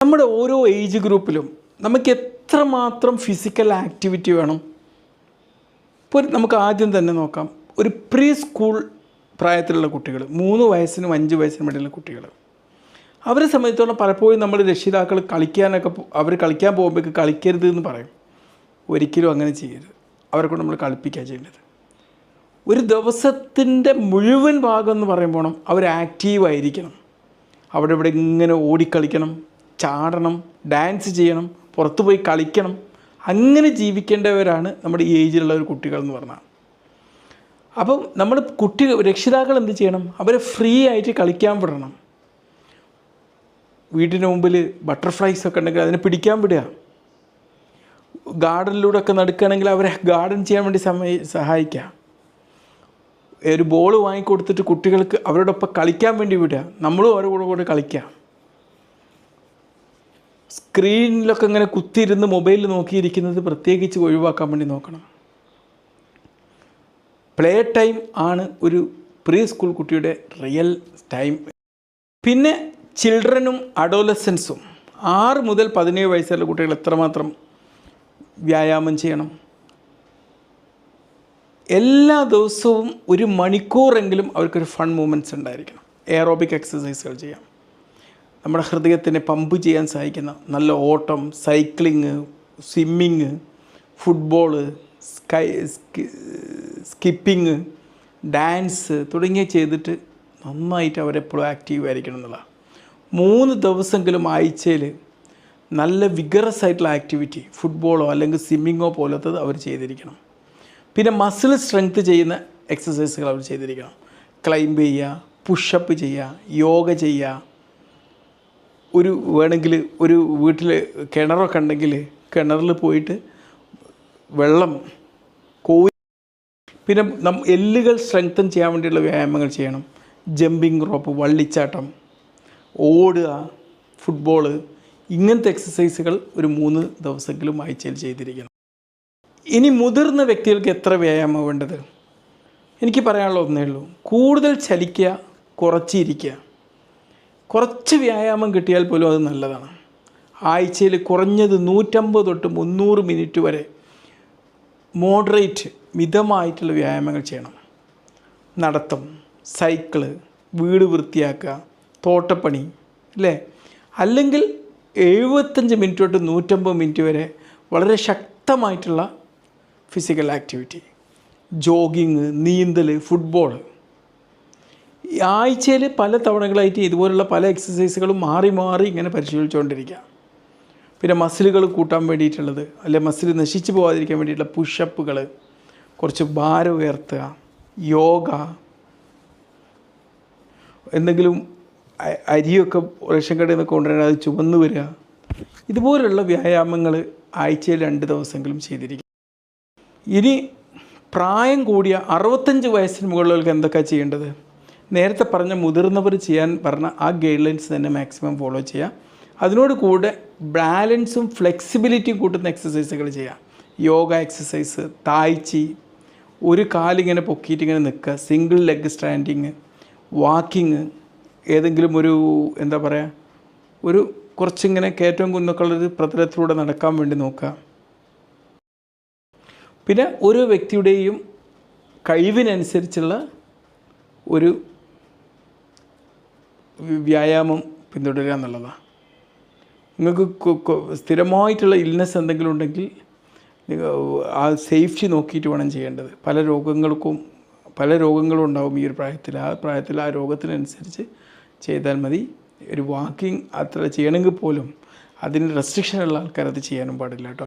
നമ്മുടെ ഓരോ ഏജ് ഗ്രൂപ്പിലും നമുക്ക് എത്രമാത്രം ഫിസിക്കൽ ആക്ടിവിറ്റി വേണം? ഇപ്പോൾ നമുക്ക് ആദ്യം തന്നെ നോക്കാം, ഒരു പ്രീ സ്കൂൾ പ്രായത്തിലുള്ള കുട്ടികൾ, 3 വയസ്സിനും 5 വയസ്സിനും ഇടയിലുള്ള കുട്ടികൾ, അവരെ സംബന്ധിച്ചോളം പലപ്പോഴും നമ്മൾ രക്ഷിതാക്കൾ അവർ കളിക്കാൻ പോകുമ്പോഴേക്ക് കളിക്കരുത് എന്ന് പറയും. ഒരിക്കലും അങ്ങനെ ചെയ്യരുത്. അവരെ കൊണ്ട് നമ്മൾ കളിപ്പിക്കുക ചെയ്യേണ്ടത്. ഒരു ദിവസത്തിൻ്റെ മുഴുവൻ ഭാഗം എന്ന് പറയുമ്പോൾ അവർ ആക്റ്റീവായിരിക്കണം. അവിടെ ഇവിടെ ഇങ്ങനെ ഓടിക്കളിക്കണം, ചാടണം, ഡാൻസ് ചെയ്യണം, പുറത്തു പോയി കളിക്കണം. അങ്ങനെ ജീവിക്കേണ്ടവരാണ് നമ്മുടെ ഈ ഏജിലുള്ള ഒരു കുട്ടികൾ എന്ന് പറഞ്ഞാൽ. അപ്പം നമ്മൾ രക്ഷിതാക്കൾ എന്ത് ചെയ്യണം? അവരെ ഫ്രീ ആയിട്ട് കളിക്കാൻ വിടണം. വീടിന് മുമ്പിൽ ബട്ടർഫ്ലൈസ് ഒക്കെ ഉണ്ടെങ്കിൽ അതിനെ പിടിക്കാൻ വിടുക. ഗാർഡനിലൂടെ ഒക്കെ നടക്കുകയാണെങ്കിൽ അവരെ ഗാർഡൻ ചെയ്യാൻ വേണ്ടി സഹായിക്കുക. ഒരു ബോൾ വാങ്ങിക്കൊടുത്തിട്ട് കുട്ടികൾക്ക് അവരോടൊപ്പം കളിക്കാൻ വേണ്ടി വിടുക. നമ്മളും അവരുടെ കൂടെ കളിക്കുക. സ്ക്രീനിലൊക്കെ ഇങ്ങനെ കുത്തിയിരുന്ന് മൊബൈലിൽ നോക്കിയിരിക്കുന്നത് പ്രത്യേകിച്ച് ഒഴിവാക്കാൻ വേണ്ടി നോക്കണം. പ്ലേ ടൈം ആണ് ഒരു പ്രീ സ്കൂൾ കുട്ടിയുടെ റിയൽ ടൈം. പിന്നെ ചിൽഡ്രനും അഡോലസൻസും 6 മുതൽ 17 വയസ്സുള്ള കുട്ടികൾ എത്രമാത്രം വ്യായാമം ചെയ്യണം? എല്ലാ ദിവസവും 1 മണിക്കൂറെങ്കിലും അവർക്കൊരു ഫൺ മൂമെൻറ്റ്സ് ഉണ്ടായിരിക്കണം. എയറോബിക് എക്സസൈസുകൾ ചെയ്യാം. നമ്മുടെ ഹൃദയത്തിനെ പമ്പ് ചെയ്യാൻ സഹായിക്കുന്ന നല്ല ഓട്ടം, cycling, swimming, football, skipping, dance തുടങ്ങിയ ചെയ്തിട്ട് നന്നായിട്ട് അവരെപ്പോഴും ആക്റ്റീവ് ആയിരിക്കണം എന്നുള്ളതാണ്. 3 ദിവസമെങ്കിലും ആഴ്ചയിൽ നല്ല വിഗറസ് ആയിട്ടുള്ള ആക്ടിവിറ്റി, ഫുട്ബോളോ അല്ലെങ്കിൽ സ്വിമ്മിങ്ങോ പോലത്തത് അവർ ചെയ്തിരിക്കണം. പിന്നെ മസിൽ സ്ട്രെങ്ത് ചെയ്യുന്ന എക്സസൈസുകൾ അവർ ചെയ്തിരിക്കണം. ക്ലൈംബ് ചെയ്യുക, പുഷപ്പ് ചെയ്യുക, യോഗ ചെയ്യുക. വേണമെങ്കിൽ ഒരു വീട്ടിൽ കിണറൊക്കെ ഉണ്ടെങ്കിൽ കിണറിൽ പോയിട്ട് വെള്ളം കോരി, പിന്നെ എല്ലുകൾ സ്ട്രെങ്തൻ ചെയ്യാൻ വേണ്ടിയുള്ള വ്യായാമങ്ങൾ ചെയ്യണം. ജമ്പിങ് റോപ്പ്, വള്ളിച്ചാട്ടം, ഓടുക, ഫുട്ബോള്, ഇങ്ങനത്തെ എക്സസൈസുകൾ ഒരു 3 ദിവസമെങ്കിലും ആഴ്ചയിൽ ചെയ്തിരിക്കണം. ഇനി മുതിർന്ന വ്യക്തികൾക്ക് എത്ര വ്യായാമം വേണ്ടത്? എനിക്ക് പറയാനുള്ള ഒന്നേ ഉള്ളൂ, കൂടുതൽ ചലിക്കുക, കുറച്ചിരിക്കുക. കുറച്ച് വ്യായാമം കിട്ടിയാൽ പോലും അത് നല്ലതാണ്. ആഴ്ചയിൽ കുറഞ്ഞത് 150 തൊട്ട് 300 മിനിറ്റ് വരെ മോഡറേറ്റ്, മിതമായിട്ടുള്ള വ്യായാമങ്ങൾ ചെയ്യണം. നടത്തം, സൈക്കിള്, വീട് വൃത്തിയാക്കുക, തോട്ടപ്പണി, അല്ലേ? അല്ലെങ്കിൽ 75 മിനിറ്റ് തൊട്ട് 150 മിനിറ്റ് വരെ വളരെ ശക്തമായിട്ടുള്ള ഫിസിക്കൽ ആക്ടിവിറ്റി, ജോഗിങ്, നീന്തൽ, ഫുട്ബോൾ. ആഴ്ചയിൽ പല തവണകളായിട്ട് ഇതുപോലുള്ള പല എക്സസൈസുകളും മാറി മാറി ഇങ്ങനെ പരിശീലിച്ചുകൊണ്ടിരിക്കുക. പിന്നെ മസിലുകൾ കൂട്ടാൻ വേണ്ടിയിട്ടുള്ളത്, അല്ലെങ്കിൽ മസിൽ നശിച്ചു പോകാതിരിക്കാൻ വേണ്ടിയിട്ടുള്ള പുഷപ്പുകൾ, കുറച്ച് ഭാരം ഉയർത്തുക, യോഗ, എന്തെങ്കിലും അരിയൊക്കെ റേഷൻ കടയിൽ നിന്ന് കൊണ്ടുവരാൻ അത് ചുവന്ന് വരിക. ഇതുപോലുള്ള വ്യായാമങ്ങൾ ആഴ്ചയിൽ 2 ദിവസമെങ്കിലും ചെയ്തിരിക്കും. ഇനി പ്രായം കൂടിയ 65 വയസ്സിന് മുകളിലേക്ക് എന്തൊക്കെയാണ് ചെയ്യേണ്ടത്? നേരത്തെ പറഞ്ഞ മുതിർന്നവർ ചെയ്യാൻ പറഞ്ഞ ആ ഗൈഡ് ലൈൻസ് തന്നെ മാക്സിമം ഫോളോ ചെയ്യുക. അതിനോട് കൂടെ ബാലൻസും ഫ്ലെക്സിബിലിറ്റിയും കൂട്ടുന്ന എക്സസൈസുകൾ ചെയ്യുക. യോഗ എക്സസൈസ്, തായ്ച്ചി, ഒരു കാലിങ്ങനെ പൊക്കിയിട്ട് ഇങ്ങനെ നിൽക്കുക, സിംഗിൾ ലെഗ് സ്റ്റാൻഡിങ്, വാക്കിങ്, ഏതെങ്കിലും ഒരു എന്താ പറയുക, ഒരു കുറച്ചിങ്ങനെ കയറ്റവും കുന്നൊക്കെ ഉള്ളൊരു പ്രതലത്തിലൂടെ നടക്കാൻ വേണ്ടി നോക്കുക. പിന്നെ ഓരോ വ്യക്തിയുടെയും കഴിവിനനുസരിച്ചുള്ള ഒരു വ്യായാമം പിന്തുടരുക എന്നുള്ളതാണ്. നിങ്ങൾക്ക് സ്ഥിരമായിട്ടുള്ള ഇൽനെസ് എന്തെങ്കിലും ഉണ്ടെങ്കിൽ ആ സേഫ്റ്റി നോക്കിയിട്ട് വേണം ചെയ്യേണ്ടത്. പല രോഗങ്ങളും ഉണ്ടാവും ഈ ഒരു പ്രായത്തിൽ. ആ പ്രായത്തിൽ ആ രോഗത്തിനനുസരിച്ച് ചെയ്താൽ മതി. ഒരു വാക്കിംഗ് അത്ര ചെയ്യണമെങ്കിൽ പോലും അതിന് റെസ്ട്രിക്ഷനുള്ള ആൾക്കാർ അത് ചെയ്യാനും പാടില്ല കേട്ടോ.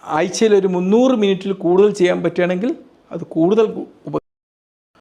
ആഴ്ചയിൽ ഒരു 300 മിനിറ്റിൽ കൂടുതൽ ചെയ്യാൻ പറ്റുകയാണെങ്കിൽ അത് കൂടുതൽ